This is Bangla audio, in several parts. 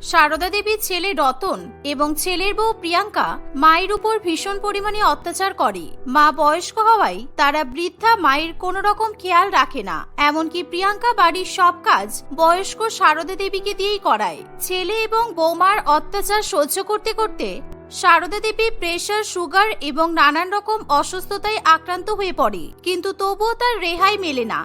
সারদা দেবীর ছেলে রতন এবং ছেলের বউ প্রিয়াঙ্কা মায়ের উপর ভীষণ পরিমাণে অত্যাচার করে। মা বয়স্ক হওয়ায় তারা বৃদ্ধা মায়ের কোনো রকম খেয়াল রাখে না। এমনকি প্রিয়াঙ্কা বাড়ির সব কাজ বয়স্ক সারদা দেবীকে দিয়েই করায়। ছেলে এবং বৌমার অত্যাচার সহ্য করতে করতে সারদা দেবী প্রেসার, সুগার এবং নানান রকম অসুস্থতায় আক্রান্ত হয়ে পড়ে, কিন্তু তবুও তার রেহাই মেলে না।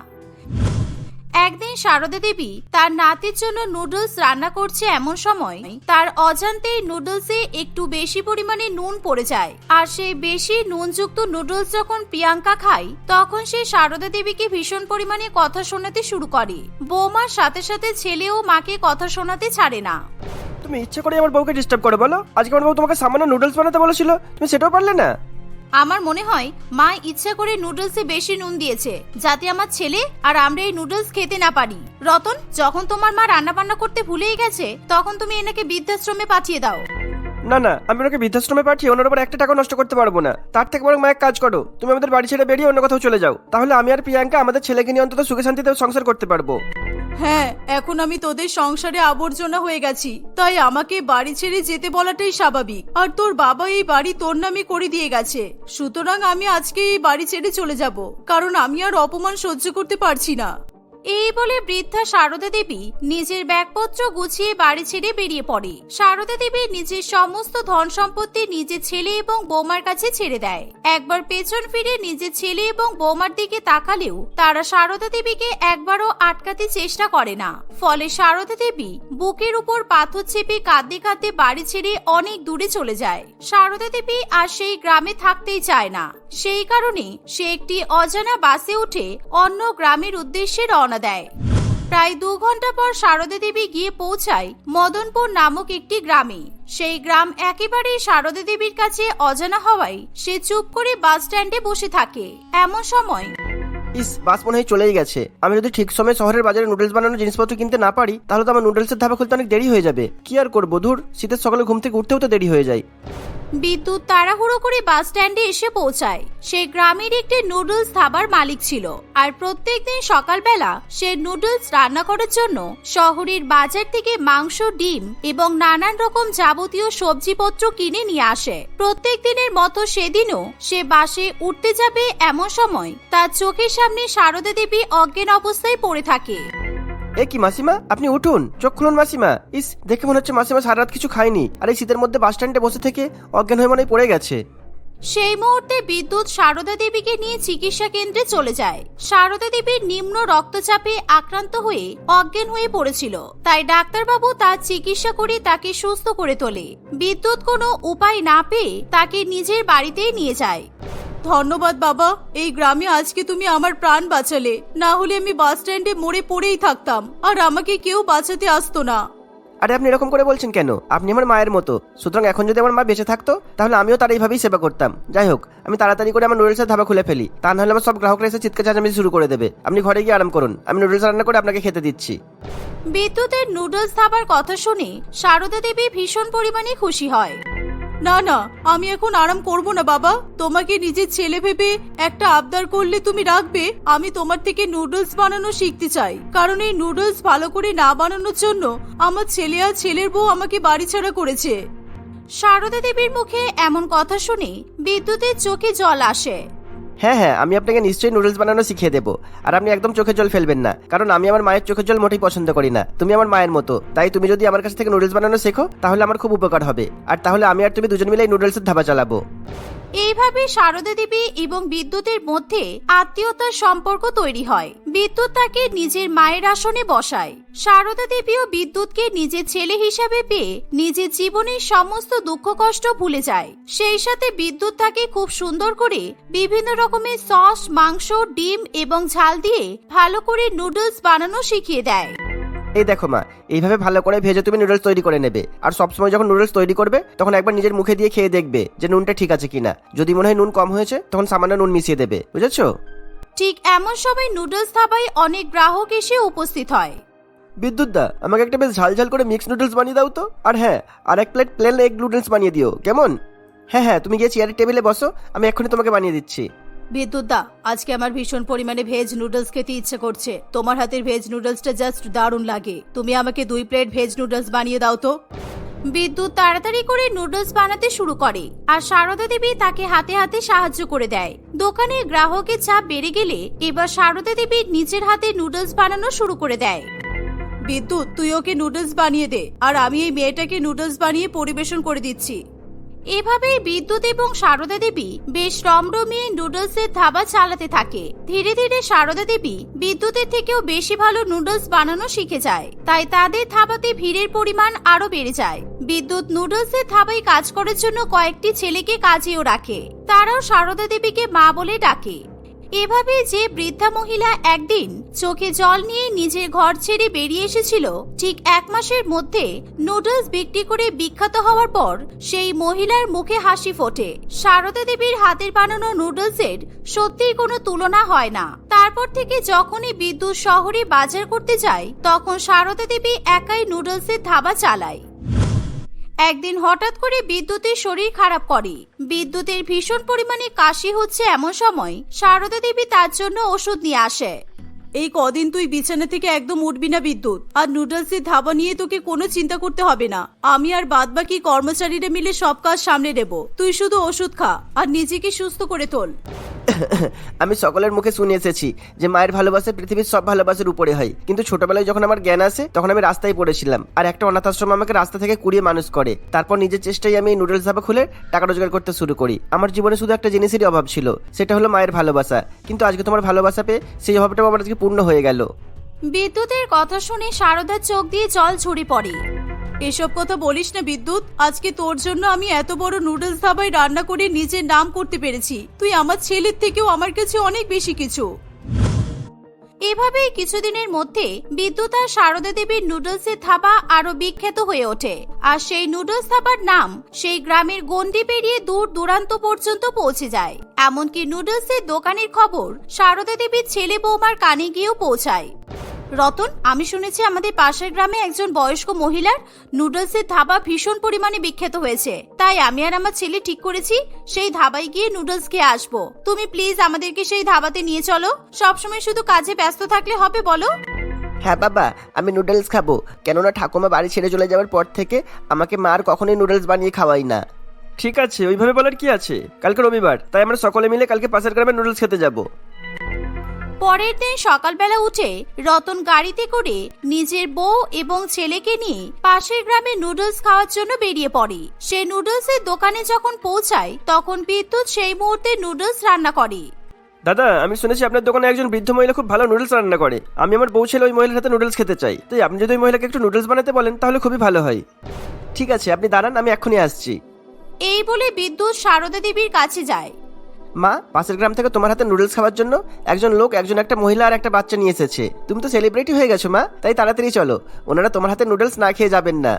একদিন সারদা দেবী তার নাতির জন্য নুডলস রান্না করছে, এমন সময় তার অজান্তেই নুডলসে একটু বেশি পরিমাণে নুন পড়ে যায়। আর সেই বেশি নুনযুক্ত নুডলস যখন প্রিয়াঙ্কা খায়, তখন সে সারদা দেবীকে ভীষণ পরিমাণে কথা শোনাতে শুরু করে। বৌমার সাথে সাথে ছেলেও মাকে কথা শোনাতে ছাড়ে না। তুমি ইচ্ছে করে আমার বউকে ডিস্টার্ব করো বলো? আজকে আমার বউ তোমাকে সামান্য নুডলস বানাতে বলেছিল, তুমি সেটাও পারলে না? আমার মনে হয় মা ইচ্ছা করে নুডলসে বেশি নুন দিয়েছে, যাতে আমার ছেলে আর আমরা এই নুডলস খেতে না পারি। রতন, যখন তোমার মা রান্না বান্না করতে ভুলেই গেছে, তখন তুমি এনাকে বৃদ্ধাশ্রমে পাঠিয়ে দাও। না না, আমি ওনাকে বৃদ্ধাশ্রমে পাঠিয়ে ওনার উপর একটা টাকা নষ্ট করতে পারবো না। তার থেকে বরং মা এক কাজ করো, তুমি আমাদের বাড়ি ছেড়ে বেরিয়ে অন্য কোথাও চলে যাও। তাহলে আমি আর প্রিয়াঙ্কা আমাদের ছেলেকে নিয়ে অন্তত সুখে শান্তিতে সংসার করতে পারবো। হ্যাঁ, এখন আমি তোদের সংসারে আবর্জনা হয়ে গেছি, তাই আমাকে বাড়ি ছেড়ে যেতে বলাটাই স্বাভাবিক। আর তোর বাবা এই বাড়ি তোর নামে করে দিয়ে গেছে, সুতরাং আমি আজকে এই বাড়ি ছেড়ে চলে যাব, কারণ আমি আর অপমান সহ্য করতে পারছি না। এই বলে বৃদ্ধা সারদা দেবী নিজের ব্যাগপত্র গুছিয়ে বাড়ি ছেড়ে বেরিয়ে পড়ে। সারদা দেবী নিজের সমস্ত ধন সম্পত্তি নিজের ছেলে এবং বৌমার কাছে ছেড়ে দেয়। একবার পেছন ফিরে নিজের ছেলে এবং বৌমার দিকে তাকালেও তারা সারদা দেবীকে একবারও আটকাতে চেষ্টা করে না। ফলে সারদা দেবী বুকের উপর পাথর চেপে কাঁদতে কাঁদতে বাড়ি ছেড়ে অনেক দূরে চলে যায়। সারদা দেবী আর সেই গ্রামে থাকতেই চায় না। সেই কারণে সে একটি অজানা বাসে উঠে অন্য গ্রামের উদ্দেশ্যে রওনা দেয়। প্রায় 2 ঘন্টা পর সারদা দেবী গিয়ে পৌঁছায় মদনপুর নামক একটি গ্রামে। সেই গ্রাম একেবারেই সারদা দেবীর কাছে অজানা হওয়ায় সে চুপ করে বাস স্ট্যান্ডে বসে থাকে। এমন সময় বাস মনে হয় চলেই গেছে। আমি যদি ঠিক সময় শহরের বাজারে নুডলস বানানোর জিনিসপত্র কিনতে না পারি, তাহলে তো আমার নুডলসের ধাবা খুলতে অনেক দেরি হয়ে যাবে। কি আর করবো, ধুর, শীতের সকালে ঘুম থেকে উঠতেও তো দেরি হয়ে যায়। বিদ্যুৎ তাড়াহুড়ো করে বাস স্ট্যান্ডে এসে পৌঁছায়। সে গ্রামের একটি নুডলস ধাবার মালিক ছিল, আর প্রত্যেকদিন সকালবেলা সে নুডলস রান্না করার জন্য শহরের বাজার থেকে মাংস, ডিম এবং নানান রকম যাবতীয় সবজিপত্র কিনে নিয়ে আসে। প্রত্যেক দিনের মতো সেদিনও সে বাসে উঠতে যাবে, এমন সময় তার চোখের সামনে সারদা দেবী অজ্ঞান অবস্থায় পড়ে থাকে। এ কি মাসিমা, আপনি উঠুন, চোখ খুলুন মাসিমা। দেখে মনে হচ্ছে মাসিমা সারা রাত কিছু খায়নি, আর এই শীতের মধ্যে বাস স্ট্যান্ডে বসে থেকে অজ্ঞান হয়ে মনে হয় পড়ে গেছে। সেই মুহূর্তে বিদ্যুৎ সারদা দেবীকে নিয়ে চিকিৎসা কেন্দ্রে চলে যায়। সারদা দেবীর নিম্ন রক্তচাপে আক্রান্ত হয়ে অজ্ঞান হয়ে পড়েছিল, তাই ডাক্তারবাবু তার চিকিৎসা করে তাকে সুস্থ করে তোলে। বিদ্যুৎ কোনো উপায় না পেয়ে তাকে নিজের বাড়িতেই নিয়ে যায়। ধন্যবাদ বাবা, এই গ্রামে আজকে তুমি আমার প্রাণ বাঁচালে, না হলে আমি বাস স্ট্যান্ডে মরে পড়েই থাকতাম, আর আমাকে কেউ বাঁচাতে আসতো না। আরে আপনি এরকম করে বলছেন কেন? আপনি আমার মায়ের মতো, সুতরাং এখন যদি আমার মা বেঁচে থাকতো তাহলে আমিও তার এইভাবেই সেবা করতাম। যাই হোক, আমি তাড়াতাড়ি করে আমার নুডলসের ধাবা খুলে ফেলি, তা নাহলে আমার সব গ্রাহকরা এসে চিৎকার চেঁচামেচি শুরু করে দেবে। আপনি ঘরে গিয়ে আরাম করুন, আমি নুডলস রান্না করে আপনাকে খেতে দিচ্ছি। বিদ্যুতের নুডলস ধাবার কথা শুনে সারদা দেবী ভীষণ পরিমাণে খুশি হয়। না না, আমি এখন আরাম করব না বাবা, তোমাকে নিজের ছেলে ভেবে একটা আবদার করলে তুমি রাখবে? আমি তোমার থেকে নুডলস বানানো শিখতে চাই, কারণ এই নুডলস ভালো করে না বানানোর জন্য আমার ছেলে আর ছেলের বউ আমাকে বাড়ি ছাড়া করেছে। সারদা দেবীর মুখে এমন কথা শুনে বিদ্যুতের চোখে জল আসে। হ্যাঁ হ্যাঁ, আমি আপনাকে নিশ্চয়ই নুডলস বানানো শিখিয়ে দেবো। আর আপনি একদম চোখের জল ফেলবেন না, কারণ আমি আমার মায়ের চোখের জল মোটেই পছন্দ করি না। তুমি আমার মায়ের মতো, তাই তুমি যদি আমার কাছ থেকে নুডলস বানানো শেখো তাহলে আমার খুব উপকার হবে। আর তাহলে আমি আর তুমি দুজন মিলে এই নুডলসের ধাবা চালাবো। এইভাবে সারদা দেবী এবং বিদ্যুতের মধ্যে আত্মীয়তার সম্পর্ক তৈরি হয়। বিদ্যুৎ তাকে নিজের মায়ের আসনে বসায়। সারদা দেবীও বিদ্যুৎকে নিজের ছেলে হিসাবে পেয়ে নিজের জীবনের সমস্ত দুঃখ কষ্ট ভুলে যায়। সেই সাথে বিদ্যুৎ তাকে খুব সুন্দর করে বিভিন্ন রকমের সস, মাংস, ডিম এবং ঝাল দিয়ে ভালো করে নুডলস বানানো শিখিয়ে দেয়। এই দেখো মা, এইভাবে ভালো করে ভেজে তুমি নুডলস তৈরি করে নেবে। আর সবসময় যখন নুডলস তৈরি করবে তখন একবার নিজের মুখে দিয়ে খেয়ে দেখবে যে নুনটা ঠিক আছে কিনা। যদি মনে হয় নুন কম হয়েছে তখন সামান্য নুন মিশিয়ে দেবে, বুঝেছো? ঠিক এমন সময় নুডলস ধাবায় অনেক গ্রাহক এসে উপস্থিত হয়। বিদ্যুৎ দা, আমাকে একটা বেশ ঝাল ঝাল করে মিক্স নুডলস বানিয়ে দাও তো। আর হ্যাঁ, আর এক প্লেট প্লেন এগ নুডলস বানিয়ে দিও, কেমন? হ্যাঁ হ্যাঁ, তুমি গিয়ে চেয়ারের টেবিলে বসো, আমি এক্ষুনি তোমাকে বানিয়ে দিচ্ছি। বিদ্যুৎ দা, আজকে আমার ভীষণ পরিমাণে ভেজ নুডলস খেতে ইচ্ছে করছে। তোমার হাতের ভেজ নুডলসটা জাস্ট দারুণ লাগে। তুমি আমাকে 2 প্লেট ভেজ নুডলস বানিয়ে দাও তো। বিদ্যুৎ তাড়াতাড়ি করে নুডলস বানাতে শুরু করে আর সারদা দেবী তাকে হাতে হাতে সাহায্য করে দেয়। দোকানে গ্রাহকের চাপ বেড়ে গেলে এবার সারদা দেবী নিজের হাতে নুডলস বানানো শুরু করে দেয়। বিদ্যুৎ, তুই ওকে নুডলস বানিয়ে দে, আর আমি এই মেয়েটাকে নুডলস বানিয়ে পরিবেশন করে দিচ্ছি। এভাবেই বিদ্যুৎ এবং সারদা দেবী বেশ রমরমিয়ে নুডলসের ধাবা চালাতে থাকে। ধীরে ধীরে সারদা দেবী বিদ্যুতের থেকেও বেশি ভালো নুডলস বানানো শিখে যায়, তাই তাদের ধাবাতে ভিড়ের পরিমাণ আরো বেড়ে যায়। বিদ্যুৎ নুডলসের ধাবায় কাজ করার জন্য কয়েকটি ছেলেকে কাজেও রাখে, তারাও সারদা দেবীকে মা বলে ডাকে। এভাবে যে বৃদ্ধা মহিলা একদিন চোখে জল নিয়ে নিজের ঘর ছেড়ে বেরিয়ে এসেছিল, ঠিক 1 মাসের মধ্যে নুডলস বিক্রি করে বিখ্যাত হওয়ার পর সেই মহিলার মুখে হাসি ফোটে। সারদা দেবীর হাতের বানানো নুডলসের সত্যিই কোনো তুলনা হয় না। তারপর থেকে যখনই বিদ্যুৎ শহরে বাজার করতে যায়, তখন সারদা দেবী একাই নুডলসের ধাবা চালায়। একদিন হঠাৎ করে বিদ্যুতের শরীর খারাপ করে। বিদ্যুতের ভীষণ পরিমাণে কাশি হচ্ছে, এমন সময় সারদা দেবী তার জন্য ওষুধ নিয়ে আসে। এই কদিন তুই বিছানা থেকে একদম উঠবি না বিদ্যুৎ, আর নুডলসের ধাবা নিয়ে তোকে কোনো চিন্তা করতে হবে না। আমি আর বাদবাকি কর্মচারীরা মিলে সব কাজ সামলে নেব। তুই শুধু ওষুধ খা আর নিজেকে সুস্থ করে তোল। আমি সকলের মুখে শুনে এসেছি যে মায়ের ভালোবাসা পৃথিবীর সব ভালোবাসার উপরে হয়, কিন্তু ছোটবেলায় যখন আমার জ্ঞান আসে তখন আমি রাস্তায় পড়েছিলাম, আর একটা অনাথ আশ্রম আমাকে রাস্তা থেকে কুড়িয়ে মানুষ করে। তারপর নিজের চেষ্টায় আমি এই নুডলস ধাবা খুলে টাকা রোজগার করতে শুরু করি। আমার জীবনে শুধু একটা জিনিসেরই অভাব ছিল, সেটা হলো মায়ের ভালোবাসা। কিন্তু আজকে তোমার ভালোবাসা পেয়ে সেই অভাবটাও আমার আজকে পূর্ণ হয়ে গেল। বিদ্যুতের কথা শুনে সারদার চোখ দিয়ে জল ঝরে পড়ে। এসব কথা বলিস না বিদ্যুৎ, আজকে তোর জন্য আমি এত বড় নুডলস ধাবায় রান্না করে নিজের নাম করতে পেরেছি। তুই আমার ছেলের থেকেও আমার কাছে অনেক বেশি কিছু। এভাবেই কিছুদিনের মধ্যে বিদ্যুৎ আর সারদা দেবীর নুডলসের ধাবা আরো বিখ্যাত হয়ে ওঠে, আর সেই নুডলস ধাবার নাম সেই গ্রামের গন্ডি পেরিয়ে দূর দূরান্ত পর্যন্ত পৌঁছে যায়। এমনকি নুডলসের দোকানের খবর সারদা দেবীর ছেলে বৌমার কানে গিয়েও পৌঁছায়। রতন, আমি শুনেছি আমাদের পাশের গ্রামে একজন বয়স্ক মহিলার নুডলসের ধাবা ভীষণ পরিমাণে বিখ্যাত হয়েছে, তাই আমি আর আমার ছেলে ঠিক করেছি সেই ধাবায় গিয়ে নুডলস খেয়ে আসবো। তুমি প্লিজ আমাদেরকে সেই ধাবাতে নিয়ে চলো। সবসময় শুধু কাজে ব্যস্ত থাকলে হবে বলো? হ্যাঁ বাবা, আমি নুডলস খাবো, কেননা ঠাকুমা বাড়ি ছেড়ে চলে যাওয়ার পর থেকে আমাকে মা আর কখনোই নুডলস বানিয়ে খাওয়াই না। ঠিক আছে, ওইভাবে বলার কি আছে? কালকে রবিবার, তাই আমরা সকলে মিলে কালকে পাশের গ্রামে নুডলস খেতে যাব। পরের দিন সকালবেলা উঠে রতন গাড়িতে করে নিজের বউ এবং ছেলেকে নিয়ে পাশের গ্রামে নুডলস খাওয়ার জন্য বেরিয়ে পড়ে। সে নুডলসের দোকানে যখন পৌঁছায়, তখন বিদ্যুৎ সেই মুহূর্তে নুডলস রান্না করে। দাদা, আমি শুনেছি আপনার দোকানে একজন বৃদ্ধ মহিলা খুব ভালো নুডলস রান্না করে। আমি আমার বউ ছেলে ওই মহিলার হাতে নুডলস খেতে চাই, তাই আপনি যদি ওই মহিলাকে একটু নুডলস বানাতে বলেন তাহলে খুবই ভালো হয়। ঠিক আছে, আপনি দাঁড়ান, আমি এক্ষুনি আসছি। এই বলে বিদ্যুৎ সারদা দেবীর কাছে যায়। মা, পাশের গ্রাম থেকে তোমার হাতে নুডলস খাওয়ার জন্য একজন লোক, একটা মহিলা আর একটা বাচ্চা নিয়ে এসেছে। তুমি তো সেলিব্রিটি হয়ে গেছো মা, তাই তাড়াতাড়ি চলো, ওনারা তোমার হাতে নুডলস না খেয়ে যাবেন না।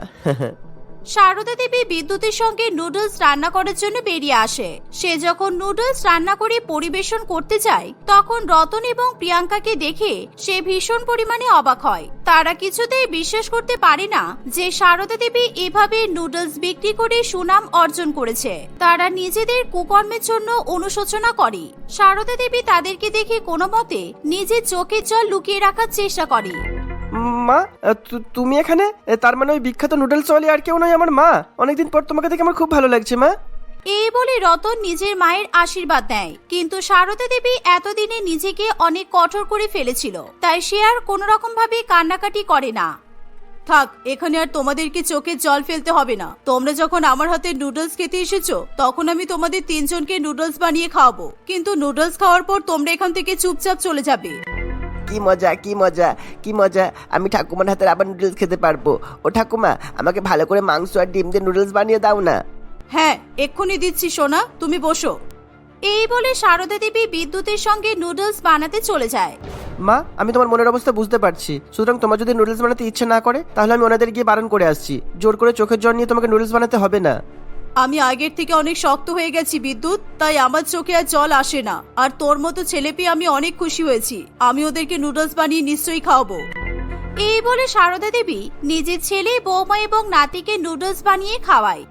সারদা দেবী বিদ্যুতের সঙ্গে নুডলস রান্না করার জন্য বেরিয়ে আসে। সে যখন নুডলস রান্না করে পরিবেশন করতে যায়, তখন রতন এবং প্রিয়াঙ্কাকে দেখে সে ভীষণ পরিমাণে অবাক হয়। তারা কিছুতেই বিশ্বাস করতে পারে না যে সারদা দেবী এভাবে নুডলস বিক্রি করে সুনাম অর্জন করেছে। তারা নিজেদের কুকর্মের জন্য অনুশোচনা করে। সারদা দেবী তাদেরকে দেখে কোনো মতে নিজের চোখের জল লুকিয়ে রাখার চেষ্টা করে। মা, তুমি এখানে? তার মানে ওই বিখ্যাত নুডলস ওয়ালি আর কেউ নয়, আমার মা। অনেকদিন পর তোমাকে দেখে আমার খুব ভালো লাগছে মা। এই বলে রতন নিজের মায়ের আশীর্বাদ নেয়, কিন্তু সারদা দেবী এতদিনে নিজেকে অনেক কঠোর করে ফেলেছিল, তাই সে আর কোনো রকম ভাবে কান্নাকাটি করে না। থাক, এখানে আর তোমাদেরকে চোখের জল ফেলতে হবে না। তোমরা যখন আমার হাতে নুডলস খেতে এসেছো, তখন আমি তোমাদের 3 জনকে নুডলস বানিয়ে খাওয়াবো, কিন্তু নুডলস খাওয়ার পর তোমরা এখান থেকে চুপচাপ চলে যাবে। কি মজা, কি মজা, কি মজা! আমি ঠাকুমার হাতের আবার নুডলস খেতে পারবো। ও ঠাকুমা, আমাকে ভালো করে মাংস আর ডিম দিয়ে নুডলস বানিয়ে দাও না। হ্যাঁ, এক্ষুনি দিচ্ছি সোনা, তুমি বসো। এই বলে সারদা দেবী বিদ্যুতের সঙ্গে নুডলস বানাতে চলে যায়। মা, আমি তোমার মনের অবস্থা বুঝতে পারছি। সুতরাং তোমার যদি নুডলস বানাতে ইচ্ছে না করে, তাহলে আমি ওনাদের গিয়ে বারণ করে আসছি। জোর করে চোখের জল নিয়ে তোমাকে নুডলস বানাতে হবে না। আমি আগের থেকে অনেক শক্ত হয়ে গেছি বিদ্যুৎ, তাই আমার চোখে আর জল আসে না। আর তোর মতো ছেলে পেয়ে আমি অনেক খুশি হয়েছি। আমি ওদেরকে নুডলস বানিয়ে নিশ্চয়ই খাওয়াবো। এই বলে সারদা দেবী নিজের ছেলে, বৌমা এবং নাতিকে নুডলস বানিয়ে খাওয়ায়।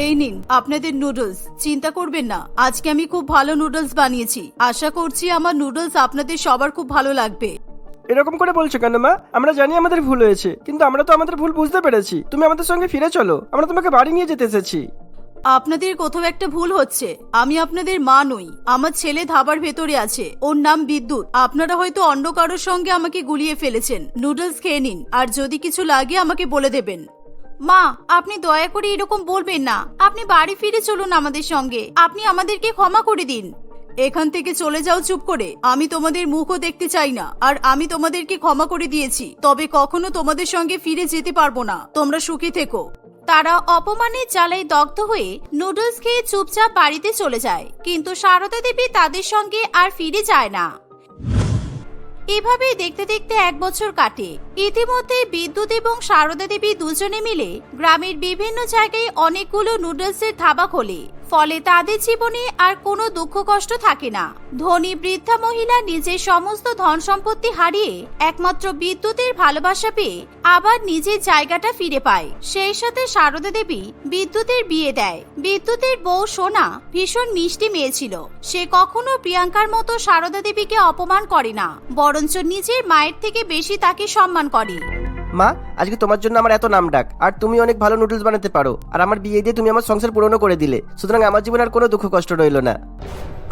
এই নিন আপনাদের নুডলস। চিন্তা করবেন না, আজকে আমি খুব ভালো নুডলস বানিয়েছি। আশা করছি আমার নুডলস আপনাদের সবার খুব ভালো লাগবে। এরকম করে বলছো কেন মা? আমরা জানি আমাদের ভুল হয়েছে, কিন্তু আমরা তো আমাদের ভুল বুঝতে পেরেছি। তুমি আমাদের সঙ্গে ফিরে চলো, আমরা তোমাকে বাড়ি নিয়ে যেতে এসেছি। আপনাদের কোথাও একটা ভুল হচ্ছে। আমি আপনাদের মা নই, আমার ছেলে ধাবার ভেতরে আছে, ওর নাম বিদ্যুৎ। আপনারা হয়তো অন্য কারোর সঙ্গে আমাকে গুলিয়ে ফেলেছেন। নুডলস খেয়ে নিন, আর যদি কিছু লাগে আমাকে বলে দেবেন। মা, আপনি দয়া করে এরকম বলবেন না। আপনি বাড়ি ফিরে চলুন আমাদের সঙ্গে। আপনি আমাদেরকে ক্ষমা করে দিন। এখান থেকে চলে যাও চুপ করে। আমি তোমাদের মুখও দেখতে চাই না, আর আমি তোমাদেরকে ক্ষমা করে দিয়েছি, তবে কখনো তোমাদের সঙ্গে ফিরে যেতে পারবো না। তোমরা সুখী থেকো। তারা অপমানের জ্বালায় দগ্ধ হয়ে নুডলস খেয়ে চুপচাপ বাড়িতে চলে যায়, কিন্তু সারদা দেবী তাদের সঙ্গে আর ফিরে যায় না। এভাবেই দেখতে দেখতে 1 বছর কাটে। ইতিমধ্যে বিদ্যুৎ এবং সারদা দেবী দুজনে মিলে গ্রামের বিভিন্ন জায়গায় অনেকগুলো নুডলসের ধাবা খোলে। ফলে তাদের জীবনে আর কোনো দুঃখ কষ্ট থাকে না। ধনী বৃদ্ধা মহিলা নিজের সমস্ত ধন সম্পত্তি হারিয়ে একমাত্র বিদ্যুতের ভালোবাসা পেয়ে আবার নিজের জায়গাটা ফিরে পায়। সেই সাথে সারদা দেবী বিদ্যুতের বিয়ে দেয়। বিদ্যুতের বউ সোনা ভীষণ মিষ্টি মেয়ে ছিল। সে কখনো প্রিয়াঙ্কার মতো সারদা দেবীকে অপমান করে না, বরঞ্চ নিজের মায়ের থেকে বেশি তাকে সম্মান করে। মা, আজকে তোমার জন্য আমার এত নাম ডাক, আর তুমি অনেক ভালো নুডলস বানাতে পারো, আর আমার বিয়ে দিয়ে তুমি আমার সংসার পূরণ করে দিলে। সুতরাং আমার জীবনে আর কোনো দুঃখ কষ্ট রইল না।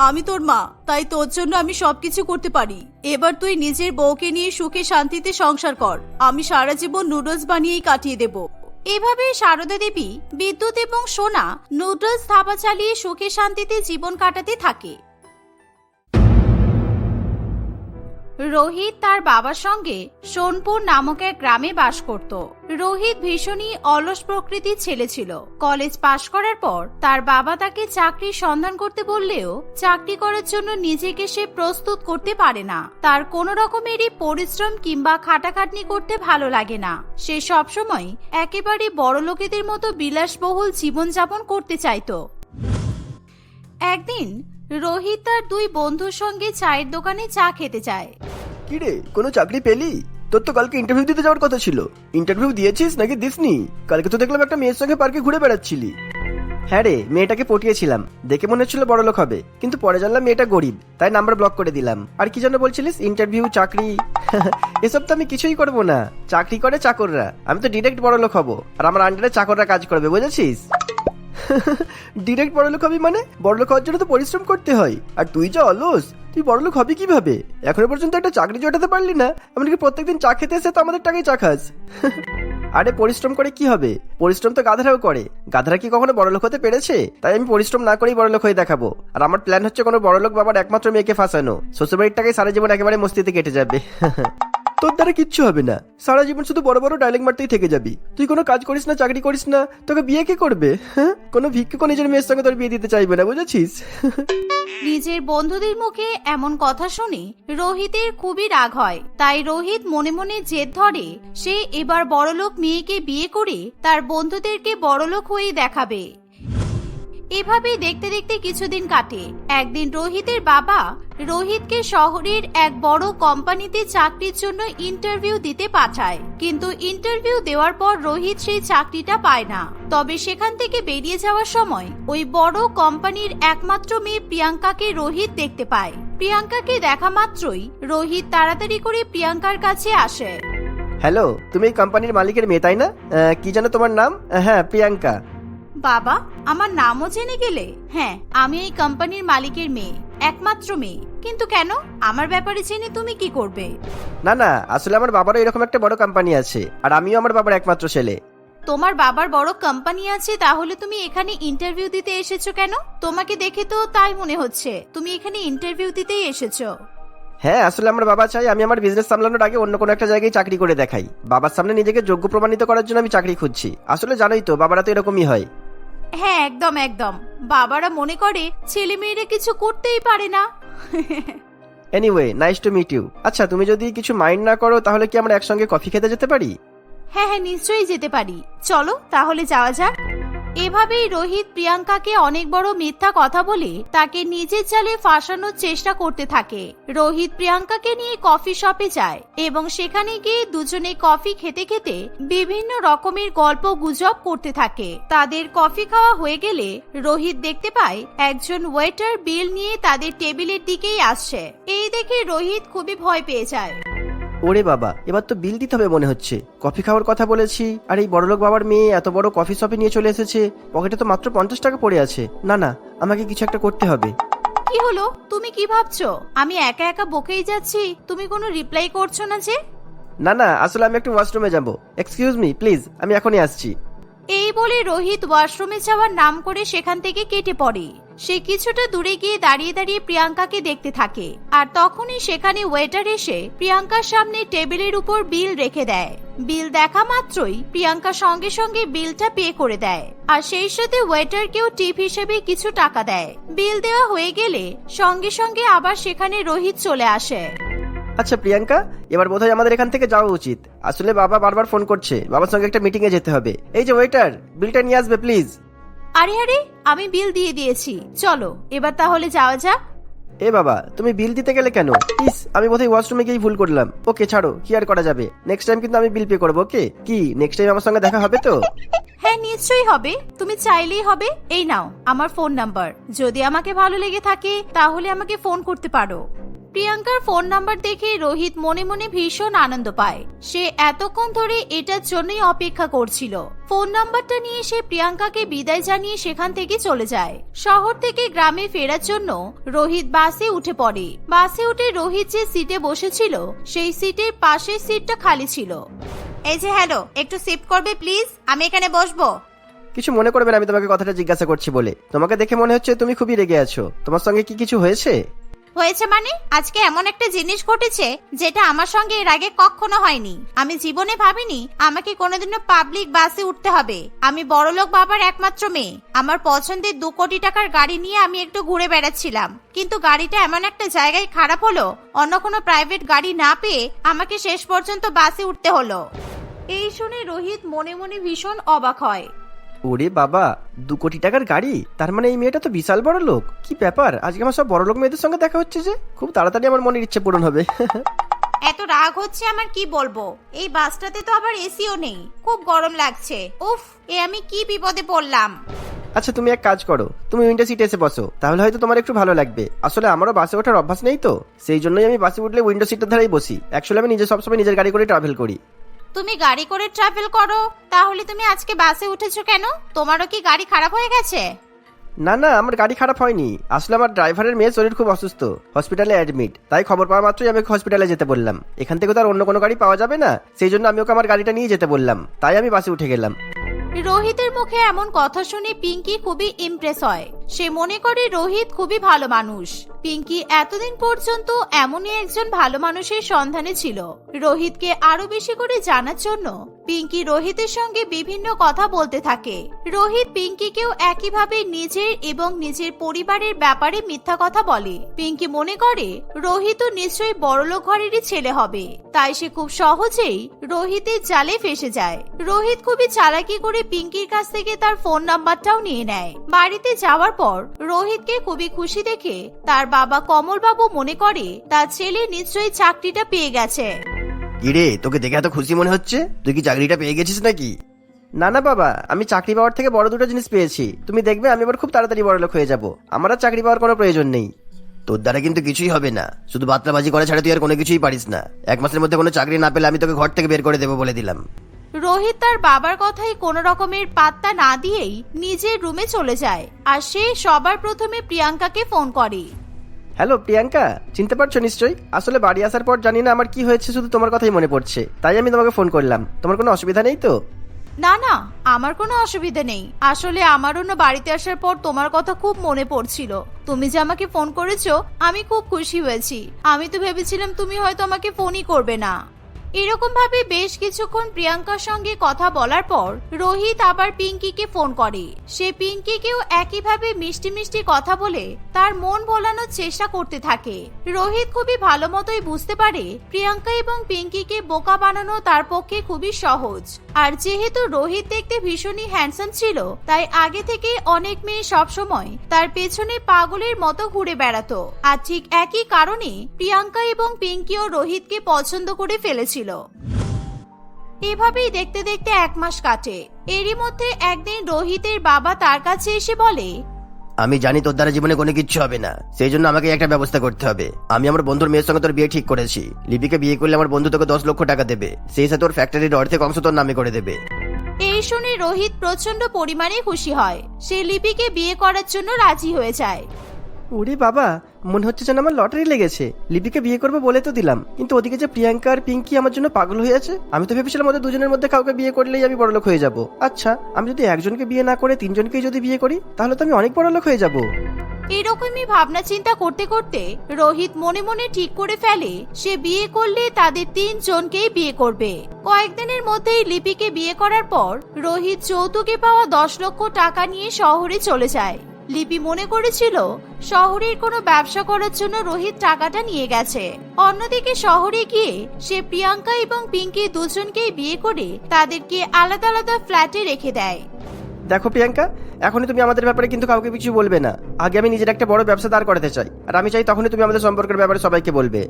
আমি তোর মা, তাই তোর জন্য আমি সবকিছু করতে পারি। এবার তুই নিজের বউকে নিয়ে সুখে শান্তিতে সংসার কর। আমি সারা জীবন নুডলস বানিয়েই কাটিয়ে দেব। এভাবে সারদা দেবী, বিদ্যুৎ এবং সোনা নুডলস ধাবা চালিয়ে সুখে শান্তিতে জীবন কাটাতে থাকে। রোহিত তার বাবার সঙ্গে সোনপুর নামক এক গ্রামে বাস করত। রোহিত ভীষণই অলস প্রকৃতির ছেলে ছিল। কলেজ পাশ করার পর তার বাবা তাকে চাকরির সন্ধান করতে বললেও চাকরি করার জন্য নিজেকে সে প্রস্তুত করতে পারে না। তার কোনো রকমেরই পরিশ্রম কিংবা খাটাখাটনি করতে ভালো লাগে না। সে সবসময় একেবারে বড় লোকেদের মতো বিলাসবহুল জীবনযাপন করতে চাইতো। একদিন রোহিত তার 2 বন্ধুর সঙ্গে চায়ের দোকানে চা খেতে যায়। কি রে, কোনো চাকরি পেলি? তোর তো কালকে ইন্টারভিউ দিতে যাওয়ার কথা ছিল। ইন্টারভিউ দিয়েছিস নাকি দিসনি? কালকে তো দেখলাম একটা মেয়ের সঙ্গে পার্কে ঘুরে বেড়াচ্ছিলি। হ্যাঁ রে, মেয়েটাকে পটিয়েছিলাম, দেখে মনে হচ্ছিল বড় লোক হবে, কিন্তু পরে জানলাম মেয়েটা গরিব, তাই নাম্বার ব্লক করে দিলাম। আর কি যেন বলছিলিস, ইন্টারভিউ, চাকরি? এসব তো আমি কিছুই করবো না। চাকরি করে চাকররা, আমি তো ডিরেক্ট বড় লোক হবো, আর আমার আন্ডারে চাকররা কাজ করবে, বুঝেছিস? ডিরেক্ট বড়লোক হবি মানে? বড়লোক হওয়ার জন্য তো পরিশ্রম করতে হয়, আর তুই যা অলস, তুই বড়লোক হবি কিভাবে? এখনো পর্যন্ত একটা চাকরি জোটাতে পারলি না, এমনকি প্রত্যেকদিন চা খেতে এসে তো আমাদের টাকায় চা খাস। আরে পরিশ্রম করে কি হবে? পরিশ্রম তো গাধারাও করে। গাধারা কি কখনো বড়লোক হতে পেরেছে? তাই আমি পরিশ্রম না করেই বড়লোক হয়ে দেখাবো। আর আমার প্ল্যান হচ্ছে কোনো বড়লোক বাবার একমাত্র মেয়েকে ফাঁসানো। শ্বশুরবাড়ির টাকায় সারা জীবন একেবারে মস্তিতে কেটে যাবে। তোর দ্বারা কিচ্ছু হবে না, সারা জীবন শুধু বড় বড় ডায়লগ মারতেই থেকে যাবি। তুই কোনো কাজ করিস না, চাকরি করিস না, তোকে বিয়ে কে করবে? হ্যাঁ, কোনো ভিক্ষুকও নিজের মেয়ের সঙ্গে তোর বিয়ে দিতে চাইবে না, বুঝেছিস? নিজের বন্ধুদের মুখে এমন কথা শুনে রোহিতের খুবই রাগ হয়। তাই রোহিত মনে মনে জেদ ধরে সে এবার বড়লোক মেয়েকে বিয়ে করে তার বন্ধুদেরকে বড়লোক হয়ে দেখাবে। এভাবেই দেখতে দেখতে কিছুদিন কাটে। একদিন রোহিতের বাবা রোহিতকে শহরের এক বড় কোম্পানিতে চাকরির জন্য ইন্টারভিউ দিতে পাঠায়, কিন্তু ইন্টারভিউ দেওয়ার পর রোহিত সেই চাকরিটা পায় না। তবে সেখান থেকে বেরিয়ে যাওয়ার সময় ওই বড় কোম্পানির একমাত্র মেয়ে প্রিয়াঙ্কাকে রোহিত দেখতে পায়। প্রিয়াঙ্কাকে দেখা মাত্রই রোহিত তাড়াতাড়ি করে প্রিয়াঙ্কার কাছে আসে। হ্যালো, তুমি এই কোম্পানির মালিকের মেয়ে তাই না? কি জানো তোমার নাম? হ্যাঁ, প্রিয়াঙ্কা। বাবা, আমার নামও জেনে গেলে? হ্যাঁ, আমি এই কোম্পানির মালিকের মেয়ে, একমাত্র মেয়ে। কিন্তু কেন? আমার ব্যাপারে জেনে তুমি কি করবে? না না, আসলে আমার বাবারও এরকম একটা বড় কোম্পানি আছে, আর আমিও আমার বাবার একমাত্র ছেলে। তোমার বাবার বড় কোম্পানি আছে, তাহলে তুমি এখানে ইন্টারভিউ দিতে এসেছো কেন? তোমাকে দেখে তো তাই মনে হচ্ছে তুমি এখানে ইন্টারভিউ দিতেই এসেছো। হ্যাঁ, আসলে আমার বাবা চাই আমি আমার বিজনেস সামলানোর আগে অন্য কোনো একটা জায়গায় চাকরি করে দেখাই। বাবার সামনে নিজেকে যোগ্য প্রমাণিত করার জন্য আমি চাকরি খুঁজছি। আসলে জানোই তো, বাবারা তো এরকমই হয়। হ্যাঁ, একদম একদম। বাবারা মনে করে ছেলে মেয়েরা কিছু করতেই পারে না। Anyway, nice to meet you. আচ্ছা, তুমি যদি কিছু মাইন্ড না করো তাহলে কি আমরা একসঙ্গে কফি খেতে যেতে পারি? হ্যাঁ হ্যাঁ, নিশ্চয়ই যেতে পারি। চলো তাহলে যাওয়া যাক। এভাবেই রোহিত প্রিয়াঙ্কাকে অনেক বড় মিথ্যা কথা বলে তাকে নিজের জালে ফাঁসানোর চেষ্টা করতে থাকে। রোহিত প্রিয়াঙ্কাকে নিয়ে কফি শপে যায় এবং সেখানে গিয়ে দুজনে কফি খেতে খেতে বিভিন্ন রকমের গল্প গুজব করতে থাকে। তাদের কফি খাওয়া হয়ে গেলে রোহিত দেখতে পায় একজন ওয়েটার বিল নিয়ে তাদের টেবিলের দিকেই আসছে। এই দেখে রোহিত খুবই ভয় পেয়ে যায়। ওরে বাবা, এবার তো বিল দিতে হবে মনে হচ্ছে। কফি খাওয়ার কথা বলেছি আর এই বড়লোক বাবার মেয়ে এত বড় কফি শপে নিয়ে চলে এসেছে। পকেটে তো মাত্র 50 টাকা পড়ে আছে। না না, আমাকে কিছু একটা করতে হবে। কি হলো, তুমি কি ভাবছো? আমি একা একা বকেই যাচ্ছি, তুমি কোনো রিপ্লাই করছো না যে? না না, আসলে আমি একটু ওয়াশরুমে যাবো। এক্সকিউজ মি প্লিজ, আমি এখনই আসছি। এই বলে রোহিত ওয়াশরুমে যাওয়ার নাম করে সেখান থেকে কেটে পড়ে। সে কিছুটা দূরে গিয়ে দাঁড়িয়ে দাঁড়িয়ে প্রিয়াঙ্কাকে দেখতে থাকে আর তখনই সেখানে ওয়েটার এসে প্রিয়াঙ্কার সামনে টেবিলের উপর বিল রেখে দেয়। বিল দেখা মাত্রই প্রিয়াঙ্কা সঙ্গে সঙ্গে বিলটা পে করে দেয় আর সেই সাথে ওয়েটারকেও টিপ হিসেবে কিছু টাকা দেয়। বিল দেওয়া হয়ে গেলে সঙ্গে সঙ্গে আবার সেখানে রোহিত চলে আসে। আচ্ছা প্রিয়াঙ্কা, এবার বোধহয় আমাদের এখান থেকে যাওয়া উচিত। আসলে বাবা বারবার ফোন করছে, বাবার সঙ্গে একটা মিটিং এ যেতে হবে। এই যে ওয়েটার, বিলটা নিয়ে আসবে প্লিজ। আরে আরে, আমি বিল দিয়ে দিয়েছি, চলো এবার তাহলে যাওয়া যাক। এ বাবা, তুমি বিল দিতে গেলে কেন? প্লিজ, আমি বোধহয় ওয়াশরুমে গিয়ে ভুল করলাম। ওকে ছাড়ো, কি আর করা যাবে। নেক্সট টাইম কিন্তু আমি বিল পে করবো। ওকে, কি নেক্সট টাইম আমার সঙ্গে দেখা হবে তো? হ্যাঁ নিশ্চয়ই হবে, তুমি চাইলেই হবে। এই নাও আমার ফোন নাম্বার, যদি আমাকে ভালো লেগে থাকে তাহলে আমাকে ফোন করতে পারো। প্রিয়াঙ্কার ফোন নাম্বার দেখে রোহিত মনে মনে ভীষণ আনন্দ পায়। সে এতক্ষণ ধরে এটার জন্যই অপেক্ষা করছিল। ফোন নাম্বারটা নিয়ে সে প্রিয়াঙ্কাকে বিদায় জানিয়ে সেখান থেকে চলে যায়। শহর থেকে গ্রামে ফেরার জন্য রোহিত বাসে উঠে পড়ে। বাসে উঠে রোহিত যে সিটে বসেছিল সেই সিটের পাশের সিটটা খালি ছিল। এই যে হ্যালো, একটু শিফট করবে প্লিজ, আমি এখানে বসবো। কিছু মনে করবে না, আমি তোমাকে কথাটা জিজ্ঞাসা করছি বলে। তোমাকে দেখে মনে হচ্ছে তুমি খুবই রেগে আছো। তোমার সঙ্গে কি কিছু হয়েছে? হয়েছে মানে? আজকে এমন একটা জিনিস ঘটেছে যেটা আমার সঙ্গে এর আগে কখনো হয়নি। আমি জীবনে ভাবিনি আমাকে কোনোদিনও পাবলিক বাসে উঠতে হবে। আমি বড়লোক বাবার একমাত্র মেয়ে। আমার পছন্দের 2 কোটি টাকার গাড়ি নিয়ে আমি একটু ঘুরে বেড়াচ্ছিলাম, কিন্তু গাড়িটা এমন একটা জায়গায় খারাপ হলো, অন্য কোনো প্রাইভেট গাড়ি না পেয়ে আমাকে শেষ পর্যন্ত বাসে উঠতে হলো। এই শুনে রোহিত মনে মনে ভীষণ অবাক হয়। ওরে বাবা, 2 কোটি টাকার গাড়ি! তার মানে এই মেয়েটা তো বিশাল বড় লোক। কি ব্যাপার, আজকে আমার সব বড় লোক মেয়েদের সঙ্গে দেখা হচ্ছে যে? খুব তাড়াতাড়ি আমার মনের ইচ্ছে পূরণ হবে। এত রাগ হচ্ছে আমার, কি বলবো। এই বাসটাতে তো আবার এসিও নেই, খুব গরম লাগছে। উফ, এ আমি কি বিপদে পড়লাম। আচ্ছা তুমি এক কাজ করো, তুমি উইন্ডো সিটে এসে বসো, তাহলে হয়তো তোমার একটু ভালো লাগবে। আসলে আমারও বাসে ওঠার অভ্যাস নেই তো, সেই জন্যই আমি বাসে উঠলে উইন্ডো সিটের ধারেই বসি। অ্যাকচুয়ালি আমি নিজে সবসময় নিজের গাড়ি করে ট্রাভেল করি। তুমি গাড়ি করে ট্রাভেল করো, তাহলে তুমি আজকে বাসে উঠেছো কেন? তোমারও কি গাড়ি খারাপ হয়ে গেছে? না না, আমার গাড়ি খারাপ হয়নি। আসলে আমার ড্রাইভারের মেয়ে শরীর খুব অসুস্থ, হসপিটালে অ্যাডমিট। তাই খবর পাওয়া মাত্রই আমি হসপিটালে যেতে বললাম। এখান থেকে তো আর অন্য কোনো গাড়ি পাওয়া যাবে না, সেই জন্য আমি ওকে আমার গাড়িটা নিয়ে যেতে বললাম। তাই আমি বাসে উঠে গেলাম। রোহিতের মুখে এমন কথা শুনে পিঙ্কি খুবই ইমপ্রেস হয়। সে মনে করে রোহিত খুবই ভালো মানুষ। পিঙ্কি এতদিন পর্যন্ত এমনই একজন ভালো মানুষের সন্ধানে ছিল। রোহিতকে আরো বেশি করে জানার জন্য পিঙ্কি রোহিতের সঙ্গে বিভিন্ন কথা বলতে থাকে। রোহিত পিঙ্কিকেও একইভাবে নিজের এবং নিজের পরিবারের ব্যাপারে মিথ্যা কথা বলে। পিঙ্কি মনে করে রোহিতও নিশ্চয়ই বড়লোক ঘরেরই ছেলে হবে, তাই সে খুব সহজেই রোহিতের জালে ফেসে যায়। রোহিত খুবই চালাকি করে পিঙ্কির কাছ থেকে তার ফোন নাম্বারটাও নিয়ে নেয়। বাড়িতে যাওয়ার পর রোহিতকে খুবই খুশি দেখে তার বাবা কমল বাবু মনে করে তার ছেলে নিশ্চয়ই চাকরিটা পেয়ে গেছে। কিরে, তোকে দেখে এত খুশি মনে হচ্ছে? তুই কি চাকরিটা পেয়ে গেছিস নাকি? না না বাবা, আমি চাকরি পাওয়ার থেকে বড় দুটো জিনিস পেয়েছি। তুমি দেখবে আমি এবার খুব তাড়াতাড়ি বড়লোক হয়ে যাব। আমার আর চাকরি পাওয়ার কোনো প্রয়োজন নেই। তোর দ্বারা কিন্তু কিছুই হবে না, শুধু বাতলাবাজি করা ছাড়া তুই আর কোনো কিছুই পারিস না। 1 মাসের মধ্যে কোনো চাকরি না পেলে আমি তোকে ঘর থেকে বের করে দেবো বলে দিলাম। রোহিত তার বাবার কথাই কোনো রকমের পাত্তা না দিয়েই নিজের রুমে চলে যায় আর সে সবার প্রথমে প্রিয়াঙ্কাকে ফোন করে। হ্যালো প্রিয়াঙ্কা, চিনতে পারছো নিশ্চয়ই? আসলে বাড়ি আসার পর জানি না আমার কি হয়েছে, শুধু তোমার কথাই মনে পড়ছে, তাই আমি তোমাকে ফোন করলাম। তোমার কোনো অসুবিধা নেই তো? না না, আমার কোনো অসুবিধা নেই। আসলে আমারও না বাড়িতে আসার পর তোমার কথা খুব মনে পড়ছিল। তুমি যে আমাকে ফোন করেছো আমি খুব খুশি হয়েছি। আমি তো ভেবেছিলাম তুমি হয়তো আমাকে ফোনই করবে না। এরকম ভাবে বেশ কিছুক্ষণ প্রিয়াঙ্কার সঙ্গে কথা বলার পর রোহিত আবার পিঙ্কিকে ফোন করে। সে পিঙ্কিকেও একইভাবে মিষ্টি মিষ্টি কথা বলে তার মন ভোলানোর চেষ্টা করতে থাকে। রোহিত খুবই ভালো মতোই বুঝতে পারে প্রিয়াঙ্কা এবং পিঙ্কিকে বোকা বানানো তার পক্ষে খুবই সহজ। আর যেহেতু রোহিত দেখতে ভীষণই হ্যান্ডসাম ছিল, তাই আগে থেকে অনেক মেয়ে সবসময় তার পেছনে পাগলের মতো ঘুরে বেড়াতো। আর ঠিক একই কারণে প্রিয়াঙ্কা এবং পিঙ্কিও রোহিতকে পছন্দ করে ফেলেছিল। এভাবেই দেখতে দেখতে 1 মাস কাটে। এরই মধ্যে একদিন রোহিতের বাবা তার কাছে এসে বলে, আমি জানি তোর দ্বারা জীবনে কোনো কিচ্ছু হবে না, সেই জন্য আমাকে একটা ব্যবস্থা করতে হবে। আমি আমার বন্ধুর মেয়ের সঙ্গে তোর বিয়ে ঠিক করেছি। লিপিকে বিয়ে করলে আমার বন্ধু তোকে 10 লক্ষ টাকা দেবে, সেই সাথে তোর ফ্যাক্টরির অর্ধেক অংশ তোর নামে করে দেবে। এই শুনে রোহিত প্রচন্ড পরিমাণে খুশি হয়। সে লিপিকে বিয়ে করার জন্য রাজি হয়ে যায়। ওরে বাবা, মনে হচ্ছে যেন আমার লটারি লেগেছে। লিপিকে বিয়ে করবো বলে তো দিলাম, কিন্তু ওদিকে যে প্রিয়াঙ্কা আর পিঙ্কি আমার জন্য পাগল হয়ে আছে। আমি তো ভেবেছিলাম ওদের দুজনের মধ্যে কাউকে বিয়ে করলেই আমি বড়লোক হয়ে যাব। আচ্ছা, আমি যদি একজনকে বিয়ে না করে 3 জনকেই যদি বিয়ে করি, তাহলে তো আমি অনেক বড়লোক হয়ে যাব। এরকমই ভাবনা চিন্তা করতে করতে রোহিত মনে মনে ঠিক করে ফেলে সে বিয়ে করলে তাদের 3 জনকেই বিয়ে করবে। কয়েকদিনের মধ্যেই লিপিকে বিয়ে করার পর রোহিত যৌতুকে পাওয়া 10 লক্ষ টাকা নিয়ে শহরে চলে যায়। লিপি মনে করেছিল শহরের কোনো ব্যবসা করার জন্য রোহিত টাকাটা নিয়ে গেছে। অন্যদিকে শহরে গিয়ে সে প্রিয়াঙ্কা এবং পিঙ্কি দুজনকেই বিয়ে করে তাদেরকে আলাদা আলাদা ফ্ল্যাটে রেখে দেয়। দেখো প্রিয়াঙ্কা, এখনই তুমি আমাদের ব্যাপারে কিন্তু কাউকে কিছু বলবে না। আগে আমি নিজের একটা বড় ব্যবসা দাঁড় করাতে চাই, আর আমি চাই তখনই তুমি আমাদের সম্পর্কের ব্যাপারে সবাইকে বলবে।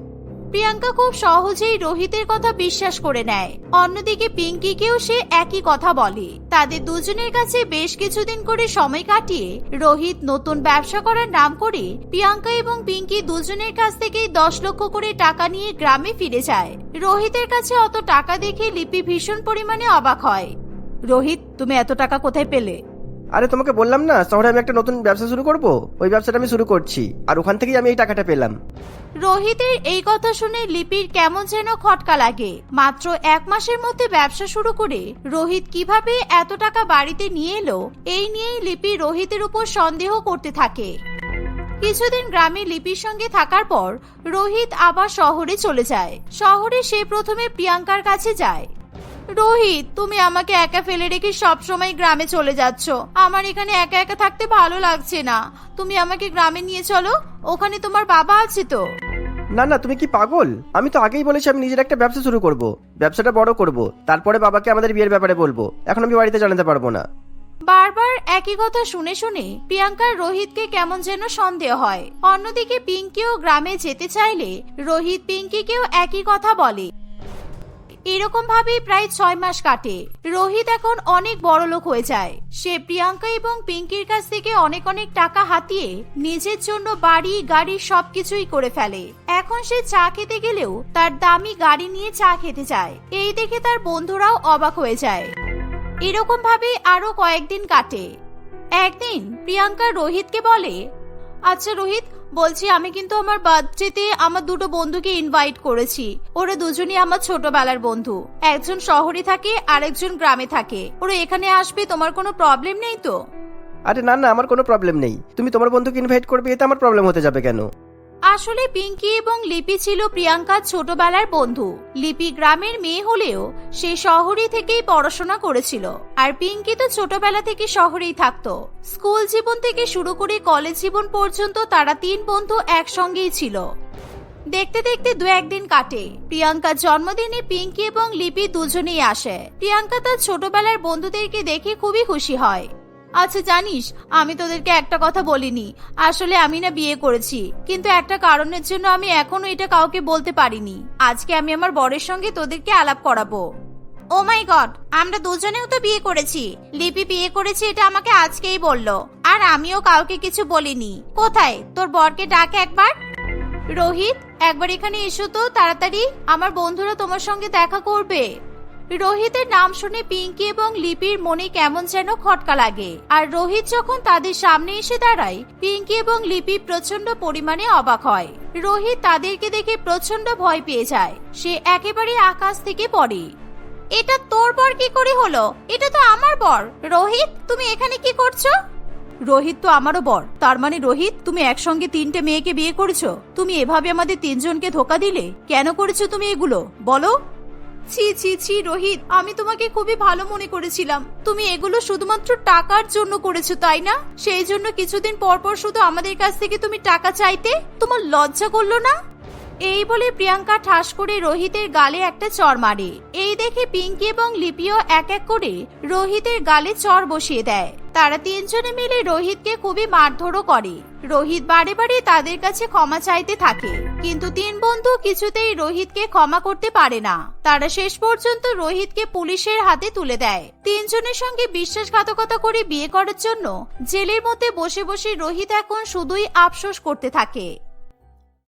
প্রিয়াঙ্কা খুব সহজেই রোহিতের কথা বিশ্বাস করে নেয়। অন্যদিকে পিঙ্কিকেও সে একই কথা বলে। তাদের দুজনের কাছে বেশ কিছুদিন করে সময় কাটিয়ে রোহিত নতুন ব্যবসা করার নাম করে প্রিয়াঙ্কা এবং পিঙ্কি দুজনের কাছ থেকে 10 লক্ষ করে টাকা নিয়ে গ্রামে ফিরে যায়। রোহিতের কাছে অত টাকা দেখে লিপি ভীষণ পরিমাণে অবাক হয়। রোহিত, তুমি এত টাকা কোথায় পেলে? আরে তোমাকে বললাম না, শহরে আমি একটা নতুন ব্যবসা শুরু করব। ওই ব্যবসাটা আমি শুরু করছি, আর ওখান থেকেই আমি এই টাকাটা পেলাম। রোহিতের এই কথা শুনে লিপির কেমন যেন খটকা লাগে। মাত্র 1 মাসের মধ্যে ব্যবসা শুরু করে রোহিত কিভাবে এত টাকা বাড়িতে নিয়ে এলো, এই নিয়েই লিপি রোহিতের উপর সন্দেহ করতে থাকে। কিছুদিন গ্রামে লিপির সঙ্গে থাকার পর রোহিত আবার শহরে চলে যায়। শহরে সে প্রথমে প্রিয়াঙ্কার কাছে যায়। রোহিত, তুমি আমাকে একা ফেলে রেখে সবসময় গ্রামে চলে যাচ্ছ। আমার এখানে একা একা থাকতে ভালো লাগছে না। তুমি আমাকে গ্রামে নিয়ে চলো, ওখানে তোমার বাবা আছে তো। না না, তুমি কি পাগল? আমি তো আগেই বলেছি আমি নিজের একটা ব্যবসা শুরু করব, ব্যবসাটা বড় করব, তারপরে বাবাকে আমাদের বিয়ের ব্যাপারে বলবো। এখন আমি বাড়িতে জানাতে পারবো না। বারবার একই কথা শুনে শুনে প্রিয়াঙ্কার রোহিতকে কেমন যেন সন্দেহ হয়। অন্যদিকে পিঙ্কিও গ্রামে যেতে চাইলে রোহিত পিঙ্কিকেও একই কথা বলে। এরকম ভাবে প্রায় 6 মাস কাটে। রোহিত এখন অনেক বড়লোক হয়ে যায়। সে প্রিয়াঙ্কা এবং পিঙ্কির কাছ থেকে অনেক অনেক টাকা হাতিয়ে নিজের জন্য বাড়ি গাড়ি সবকিছুই করে ফেলে। এখন সে চা খেতে গেলেও তার দামি গাড়ি নিয়ে চা খেতে যায়। এই দেখে তার বন্ধুরাও অবাক হয়ে যায়। এরকম ভাবে আরো কয়েকদিন কাটে। একদিন প্রিয়াঙ্কা রোহিতকে বলে, আচ্ছা রোহিত, বলছি আমি কিন্তু আমার বার্থডেতে আমার 2টো বন্ধুকে ইনভাইট করেছি। ওরা দুজনই আমার ছোটবেলার বন্ধু। একজন শহরে থাকে আর একজন গ্রামে থাকে। ওরা এখানে আসবে, তোমার কোনো প্রবলেম নেই তো? আরে না না, আমার কোনো প্রবলেম নেই। তুমি তোমার বন্ধুকে ইনভাইট করবে, এতে আমার প্রবলেম হতে যাবে কেন? আসলে পিঙ্কি এবং লিপি ছিল প্রিয়াঙ্কার ছোটবেলার বন্ধু। লিপি গ্রামের মেয়ে হলেও সে শহরে থেকেই পড়াশোনা করেছিল, আর পিঙ্কি তো ছোটবেলা থেকে শহরেই থাকতো। স্কুল জীবন থেকে শুরু করে কলেজ জীবন পর্যন্ত তারা 3 বন্ধু একসঙ্গেই ছিল। দেখতে দেখতে 2-1 দিন কাটে। প্রিয়াঙ্কার জন্মদিনে পিঙ্কি এবং লিপি দুজনেই আসে। প্রিয়াঙ্কা তার ছোটবেলার বন্ধুদেরকে দেখে খুবই খুশি হয়। আচ্ছা জানিস, আমি তোদেরকে একটা কথা বলিনি। আসলে আমি না বিয়ে করেছি, কিন্তু একটা কারণের জন্য আমি এখনো এটা কাউকে বলতে পারিনি। আজকে আমি আমার বরের সঙ্গে তোদেরকে আলাপ করাবো। ও মাই গড, আমরা দুজনেও তো বিয়ে করেছি। লিপি বিয়ে করেছে এটা আমাকে আজকেই বললো, আর আমিও কাউকে কিছু বলিনি। কোথায় তোর বরকে ডাক একবার। রোহিত, একবার এখানে এসো তো তাড়াতাড়ি, আমার বন্ধুরা তোমার সঙ্গে দেখা করবে। রোহিতের নাম শুনে পিঙ্কি এবং লিপির মনে কেমন যেন খটকা লাগে। আর রোহিত যখন তাদের সামনে এসে দাঁড়ায়, পিঙ্কি এবং লিপি প্রচন্ড পরিমাণে অবাক হয়। রোহিত তাদেরকে দেখে প্রচন্ড ভয় পেয়ে যায়। সে একেবারে আকাশ থেকে পড়ে। এটা তোর বর কি করে হলো? এটা তো আমার বর। রোহিত, তুমি এখানে কি করছো? রোহিত তো আমারও বর। তার মানে রোহিত, তুমি একসঙ্গে 3টে মেয়েকে বিয়ে করেছো? তুমি এভাবে আমাদের 3 জনকে ধোকা দিলে? কেন করেছো তুমি এগুলো বলো? ছি ছি ছি রোহিত, আমি তোমাকে খুবই ভালো মনে করেছিলাম। তুমি এগুলো শুধুমাত্র টাকার জন্য করেছো, তাই না? সেই জন্য কিছুদিন পর পর শুধু আমাদের কাছ থেকে তুমি টাকা চাইতে। তোমার লজ্জা করলো না? এই বলে প্রিয়াঙ্কা ঠাস করে রোহিতের গালে একটা চড় মারে। এই দেখে পিঙ্কি এবং লিপিও এক এক করে রোহিতের গালে চড় বসিয়ে দেয়। তারা তিনজনে মিলে রোহিতকে খুবই মারধরও করে। রোহিত বারে বারে তাদের কাছে ক্ষমা চাইতে থাকে, কিন্তু তিন বন্ধু কিছুতেই রোহিতকে ক্ষমা করতে পারে না। তারা শেষ পর্যন্ত রোহিতকে পুলিশের হাতে তুলে দেয়। তিনজনের সঙ্গে বিশ্বাসঘাতকতা করে বিয়ে করার জন্য জেলের মধ্যে বসে বসে রোহিত এখন শুধুই আফসোস করতে থাকে।